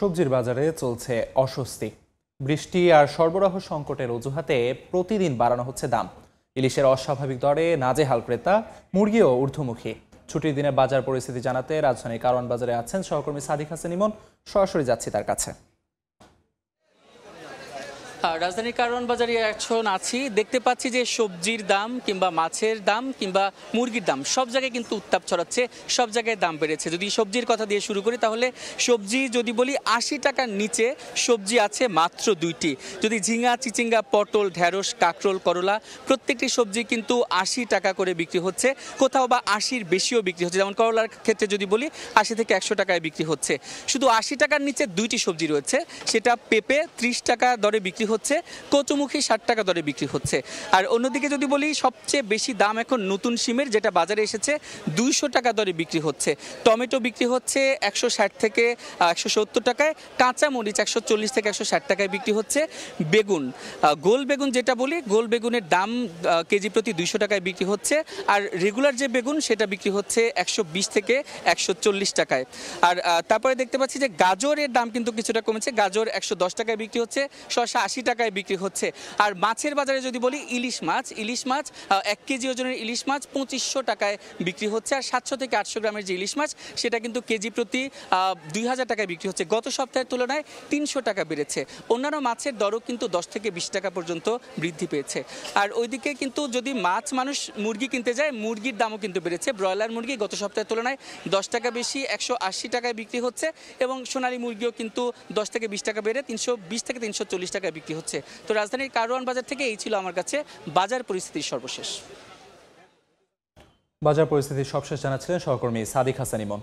সবজির বাজারে চলছে অস্বস্তি। বৃষ্টি আর সরবরাহ সংকটের অজুহাতে প্রতিদিন বাড়ানো হচ্ছে দাম। ইলিশের অস্বাভাবিক দরে নাজেহাল ক্রেতা, মুরগিও ঊর্ধ্বমুখী। ছুটির দিনে বাজার পরিস্থিতি জানাতে রাজধানীর কারওয়ান বাজারে আছেন সহকর্মী সাদিক হাসান ইমন। সরাসরি যাচ্ছি তার কাছে। রাজধানীর কারওয়ান বাজারে এখন আছি, দেখতে পাচ্ছি যে সবজির দাম কিংবা মাছের দাম কিংবা মুরগির দাম সব জায়গায় কিন্তু উত্তাপ ছড়াচ্ছে, সব জায়গায় দাম বেড়েছে। যদি সবজির কথা দিয়ে শুরু করি তাহলে সবজি যদি বলি ৮০ টাকার নিচে সবজি আছে মাত্র ২টি। যদি ঝিঙা, চিচিঙ্গা, পটল, ঢেঁড়স, কাঁকরোল, করলা প্রত্যেকটি সবজি কিন্তু ৮০ টাকা করে বিক্রি হচ্ছে, কোথাও বা ৮০-র বেশিও বিক্রি হচ্ছে। যেমন করলার ক্ষেত্রে যদি বলি ৮০ থেকে ১০০ টাকায় বিক্রি হচ্ছে। শুধু ৮০ টাকার নিচে ২টি সবজি রয়েছে, সেটা পেঁপে ৩০ টাকা দরে বিক্রি হচ্ছে, কচুমুখী ৬০ টাকা দরে বিক্রি হচ্ছে। আর অন্যদিকে যদি বলি সবচেয়ে বেশি দাম এখন নতুন শিমের, যেটা বাজারে এসেছে ২০০ টাকা দরে বিক্রি হচ্ছে। টমেটো বিক্রি হচ্ছে ১৬০ থেকে ১৭০ টাকায়, কাঁচা মরিচ ১৪০ থেকে ১৬০ টাকায় বিক্রি হচ্ছে। বেগুন, গোল বেগুন যেটা বলি, গোল বেগুনের দাম কেজি প্রতি ২০০ টাকায় বিক্রি হচ্ছে। আর রেগুলার যে বেগুন সেটা বিক্রি হচ্ছে ১২০ থেকে ১৪০ টাকায়। আর তারপরে দেখতে পাচ্ছি যে গাজরের দাম কিন্তু কিছুটা কমেছে, গাজর ১১০ টাকায় বিক্রি হচ্ছে, শসা ৮০ টাকায় বিক্রি হচ্ছে। আর মাছের বাজারে যদি বলি ইলিশ মাছ ১ কেজি ওজনের ইলিশ মাছ ২৫০০ টাকায় বিক্রি হচ্ছে। আর ৭০০ থেকে ৮০০ গ্রামের যে ইলিশ মাছ সেটা কিন্তু কেজি প্রতি ২০০০ টাকায় বিক্রি হচ্ছে। গত সপ্তাহের তুলনায় ৩০০ টাকা বেড়েছে। অন্যান্য মাছের দরও কিন্তু ১০ থেকে ২০ টাকা পর্যন্ত বৃদ্ধি পেয়েছে। আর ওইদিকে কিন্তু যদি মানুষ মুরগি কিনতে যায়, মুরগির দামও কিন্তু বেড়েছে। ব্রয়লার মুরগি গত সপ্তাহের তুলনায় ১০ টাকা বেশি ১৮০ টাকায় বিক্রি হচ্ছে, এবং সোনালী মুরগিও কিন্তু ১০ থেকে ২০ টাকা বেড়ে ৩২০ থেকে ৩৪০ টাকায় বিক্রি হচ্ছে। তো রাজধানীর কারওয়ান বাজার থেকে এই ছিল আমার কাছে বাজার পরিস্থিতির সর্বশেষ। বাজার পরিস্থিতির সবশেষ জানাচ্ছিলেন সহকর্মী সাদিক হাসান ইমন।